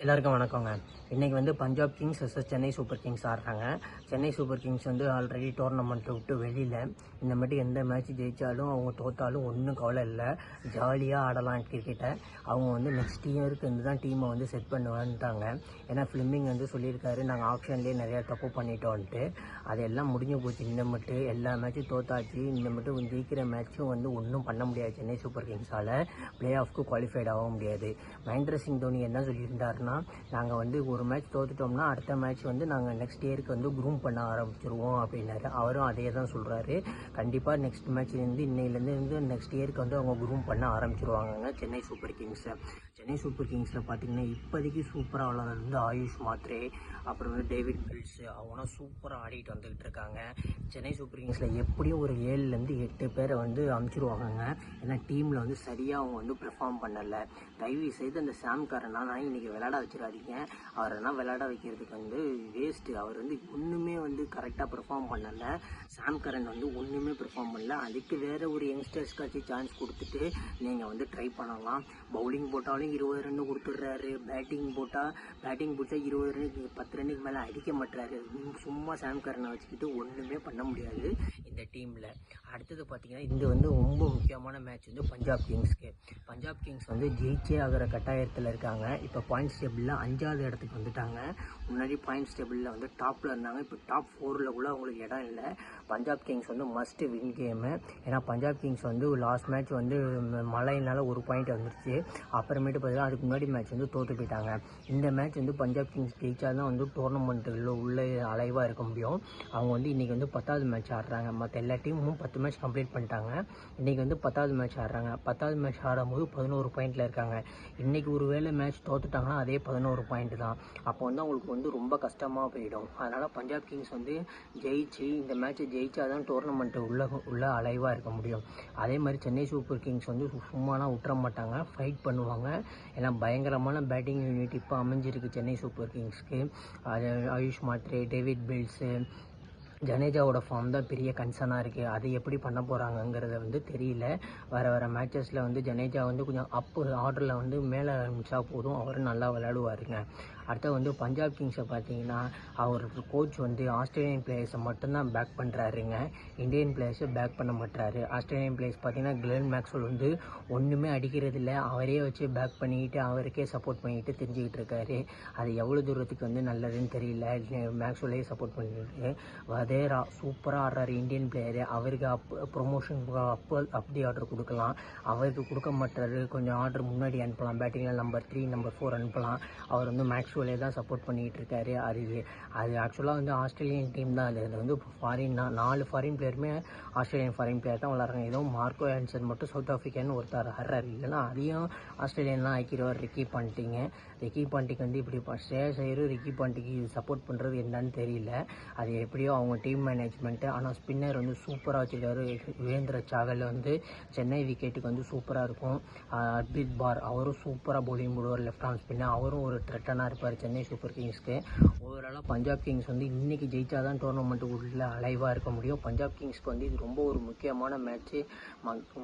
எல்லாருக்கும் வணக்கங்க. இன்றைக்கி வந்து Punjab kings vs Chennai super Kings ஆடுறாங்க. சென்னை சூப்பர் கிங்ஸ் வந்து ஆல்ரெடி டோர்னமெண்ட்டை விட்டு வெளியில். இந்த மாதிரி எந்த மேட்ச் ஜெயித்தாலும் அவங்க தோற்றாலும் ஒன்றும் கவலை இல்லை, ஜாலியாக ஆடலாம் கிரிக்கெட்டை. அவங்க வந்து நெக்ஸ்ட் இயருக்கு வந்து தான் டீமை வந்து செட் பண்ணுவேன்ட்டாங்க. ஏன்னா ஃபிலிமிங் வந்து சொல்லியிருக்காரு, நாங்கள் ஆப்ஷன்லேயே நிறையா தப்பு பண்ணிட்டோன்ட்டு. அதெல்லாம் முடிஞ்சு போச்சு. இந்த மட்டும் எல்லா மேட்சும் தோற்றாச்சு. இந்த மட்டும் ஜெயிக்கிற மேட்சும் வந்து ஒன்றும் பண்ண முடியாது. சென்னை சூப்பர் கிங்ஸால் பிளே ஆஃப்க்கு குவாலிஃபைட் ஆக முடியாது. மகேந்திர சிங் தோனி என்ன சொல்லியிருந்தாருன்னா, நாங்கள் வந்து ஒரு மேட்ச் தோத்துட்டோம்னா அடுத்த மேட்ச் வந்து நாங்கள் நெக்ஸ்ட் இயருக்கு வந்து க்ரூம் பண்ண ஆரம்பிச்சிருவோம் அப்படின்னாரு. அவரும் அதே தான் சொல்கிறாரு. கண்டிப்பாக நெக்ஸ்ட் மேட்ச்லேருந்து இன்னையிலேருந்து நெக்ஸ்ட் இயருக்கு வந்து அவங்க க்ரூம் பண்ண ஆரம்பிச்சிருவாங்க சென்னை சூப்பர் கிங்ஸை. சென்னை சூப்பர் கிங்ஸில் பார்த்தீங்கன்னா இப்போதைக்கு சூப்பராக விளாட்றது வந்து ஆயுஷ் மாத்ரே, அப்புறம் வந்து டேவிட் பில்ஸு, அவங்களாம் சூப்பராக ஆடிட்டு வந்துக்கிட்டு இருக்காங்க. சென்னை சூப்பர் கிங்ஸில் எப்படியும் ஒரு 7லேருந்து 8 பேரை வந்து அமுச்சிருவாங்க. ஏன்னா டீமில் வந்து சரியாக அவங்க வந்து பெர்ஃபார்ம் பண்ணலை. தயவு செய்து அந்த சாம் கரனா நான் இன்றைக்கி விளையாட வச்சிடாதீங்க. அவரெல்லாம் விளையாட வைக்கிறதுக்கு வந்து வேஸ்ட்டு. அவர் வந்து ஒன்றுமே வந்து கரெக்டாக பெர்ஃபார்ம் பண்ணலை. சாம் கரன் வந்து ஒன்றுமே பெர்ஃபார்ம் பண்ணல. அதுக்கு வேறு ஒரு யங்ஸ்டர்ஸ்க்காச்சும் சான்ஸ் கொடுத்துட்டு நீங்கள் வந்து ட்ரை பண்ணலாம். பவுலிங் போட்டாலும் 20 ரன்னு கொடுத்துட்றாரு. பேட்டிங் பிடிச்சா 20 ரன்னுக்கு 10 ரன்னுக்கு மேலே அடிக்க மாட்டுறாரு. சும்மா சாம் கரனை வச்சுக்கிட்டு ஒன்றுமே பண்ண முடியாது இந்த டீமில். அடுத்தது பார்த்தீங்கன்னா இது வந்து ரொம்ப முக்கியமான மேட்ச் வந்து பஞ்சாப் கிங்ஸ்க்கு. பஞ்சாப் கிங்ஸ் வந்து ஜெயிச்சே ஆகிற கட்டாயத்தில் இருக்காங்க. இப்போ பாயிண்ட்ஸ் டேபிளில் 5வது இடத்துக்கு வந்துட்டாங்க. முன்னாடி பாயிண்ட்ஸ் டேபிளில் வந்து டாப்பில் இருந்தாங்க. இப்போ டாப் 4ல் கூட அவங்களுக்கு இடம் இல்லை. பஞ்சாப் கிங்ஸ் வந்து மஸ்ட் வின் கேமு. ஏன்னா பஞ்சாப் கிங்ஸ் வந்து லாஸ்ட் மேட்ச் வந்து மழையினால் ஒரு பாயிண்ட் வந்துருச்சு. அப்புறமேட்டு பார்த்தீங்கன்னா அதுக்கு முன்னாடி மேட்ச் வந்து தோற்று போயிட்டாங்க. இந்த மேட்ச் வந்து பஞ்சாப் கிங்ஸ் ஜெயிச்சா தான் வந்து டோர்னமெண்ட்டில் உள்ள அலைவாக இருக்க முடியும். அவங்க வந்து இன்றைக்கி வந்து 10வது மேட்ச் ஆடுறாங்க. மற்ற எல்லா டீமும் 10 மேட்ச் கம்ப்ளீட் பண்ணிட்டாங்க. இன்றைக்கி வந்து 10வது மேட்ச் ஆடுறாங்க. 10வது மேட்ச் ஆடும்போது 11 பாயிண்டில் இருக்காங்க. இன்றைக்கி ஒரு வேளை மேட்ச் தோற்றுட்டாங்கன்னா அதே 11 பாயிண்ட் தான். அப்போ வந்து அவங்களுக்கு வந்து ரொம்ப கஷ்டமாக போயிடும். அதனால் பஞ்சாப் கிங்ஸ் வந்து ஜெயிச்சு இந்த மேட்ச்சை ஜெயிச்சா தான் டோர்னமெண்ட்டு உள்ள அலைவாக இருக்க முடியும். அதே மாதிரி சென்னை சூப்பர் கிங்ஸ் வந்து சும்மாலாம் விட்டுற மாட்டாங்க, ஃபைட் பண்ணுவாங்க. ஏன்னா பயங்கரமான பேட்டிங் யூனிட் இப்போ அமைஞ்சிருக்கு சென்னை சூப்பர் கிங்ஸ்க்கு. அது ஆயுஷ் மாத்ரே, டேவிட் பில்ஸு, ஜடேஜாவோட ஃபார்ம் தான் பெரிய கன்சர்னாக இருக்குது. அது எப்படி பண்ண போகிறாங்கங்கிறத வந்து தெரியல. வர மேட்சஸில் வந்து ஜடேஜா வந்து கொஞ்சம் ஆர்டரில் வந்து மேலே அனுப்பிச்சா போதும், அவரும் நல்லா விளையாடுவாருங்க. அடுத்து வந்து பஞ்சாப் கிங்ஸை பார்த்தீங்கன்னா அவருக்கு கோச் வந்து ஆஸ்திரேலியன் பிளேயர்ஸை மட்டும்தான் பேக் பண்ணுறாருங்க. இந்தியன் பிளேயர்ஸை பேக் பண்ண மாட்டாரு. ஆஸ்திரேலியன் பிளேயர்ஸ் பார்த்தீங்கன்னா கிளென் மேக்ஸ்வெல் வந்து ஒன்றுமே அடிக்கிறதில்ல, அவரே வச்சு பேக் பண்ணிக்கிட்டு அவருக்கே சப்போர்ட் பண்ணிக்கிட்டு தெரிஞ்சுக்கிட்டு இருக்காரு. அது எவ்வளோ தூரத்துக்கு வந்து நல்லதுன்னு தெரியல. மேக்ஸ்வெல்லே சப்போர்ட் பண்ணிக்கிட்டு வதேரா சூப்பராக ஆடுறாரு இந்தியன் பிளேயரு. அவருக்கு ப்ரொமோஷன் அப்படி ஆர்டர் கொடுக்கலாம், அவருக்கு கொடுக்க மாட்டாரு. கொஞ்சம் ஆர்டர் முன்னாடி அனுப்பலாம், பேட்டிங்கில் நம்பர் 3 நம்பர் 4 அனுப்பலாம். அவர் வந்து மேக்ஸ்வெல்லே தான் சப்போர்ட் பண்ணிக்கிட்டு இருக்காரு. அது ஆக்சுவலாக வந்து ஆஸ்திரேலியன் டீம் தான். அது வந்து ஃபாரின் 4 ஃபாரின் பிளேயருமே ஆஸ்திரேலியன் ஃபாரின் பிளேயர் தான் விளாட்றாங்க. ஏதோ மார்க்கோ ஆன்சன் மட்டும் சவுத் ஆஃப்ரிக்கான்னு ஒருத்தர் ஆடுறாரு. இல்லைன்னா அதையும் ஆஸ்திரேலியன் தான் ஆக்கிடுவார் ரிக்கி பாண்டிங்க. ரிக்கி பாண்டிக்கு வந்து இப்படி ஸ்ரேயஸ் ஐயரும் ரிக்கி பாண்டிக்கு சப்போர்ட் பண்ணுறது என்னன்னு தெரியல. அது எப்படியோ அவங்க டீம் மேனேஜ்மெண்ட்டு. ஆனால் ஸ்பின்னர் வந்து சூப்பராக வச்சுருக்காரு. வீரேந்திர சாகல் வந்து சென்னை விக்கெட்டுக்கு வந்து சூப்பராக இருக்கும். அர்பித் பார் அவரும் சூப்பராக பவுலிங் போடுவார், லெஃப்ட் ஆர்ம் ஸ்பின்னர். அவரும் ஒரு த்ரெட்டனாக இருப்பார் சென்னை சூப்பர் கிங்ஸ்க்கு. ஓவராலாக பஞ்சாப் கிங்ஸ் வந்து இன்றைக்கி ஜெயிச்சா தான் டோர்னமெண்ட்டு உள்ள அலைவாக இருக்க முடியும். பஞ்சாப் கிங்ஸ்க்கு வந்து இது ரொம்ப ஒரு முக்கியமான மேட்ச்சு.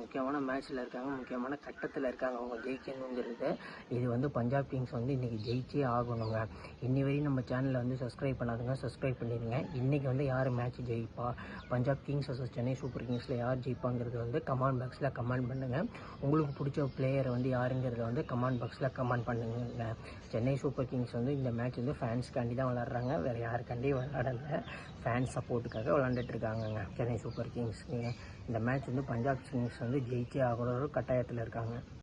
முக்கியமான மேட்ச்சில் இருக்காங்க, முக்கியமான கட்டத்தில் இருக்காங்க அவங்க ஜெயிக்கணுங்கிறது. இது வந்து பஞ்சாப் கிங்ஸ் வந்து இன்றைக்கி ஜெயிச்சே ஆகணுங்க. இன்னி வரையும் நம்ம சேனலில் வந்து சப்ஸ்கிரைப் பண்ணாதுங்க, சப்ஸ்கிரைப் பண்ணிடுங்க. இன்றைக்கி வந்து யார் மேட்ச் ஜெயிப்பா, Punjab kings vs Chennai super கிங்ஸில் யார் ஜெயிப்பாங்கிறது வந்து கமெண்ட் பாக்ஸில் கமெண்ட் பண்ணுங்கள். உங்களுக்கு பிடிச்ச பிளேயரை வந்து யாருங்கிறத வந்து கமெண்ட் பாக்ஸில் கமெண்ட் பண்ணுங்க. சென்னை சூப்பர் கிங்ஸ் வந்து இந்த மேட்ச் வந்து ஃபேன்ஸ்காண்டி தான் விளாட்றாங்க, வேறு யாருக்காண்டியும் விளாடலை. ஃபேன்ஸ் சப்போர்ட்டுக்காக விளாண்டுட்ருக்காங்கங்க சென்னை சூப்பர் கிங்ஸ். இந்த மேட்ச் வந்து பஞ்சாப் கிங்ஸ் வந்து ஜெயிச்சே ஆகிற ஒரு கட்டாயத்தில் இருக்காங்க.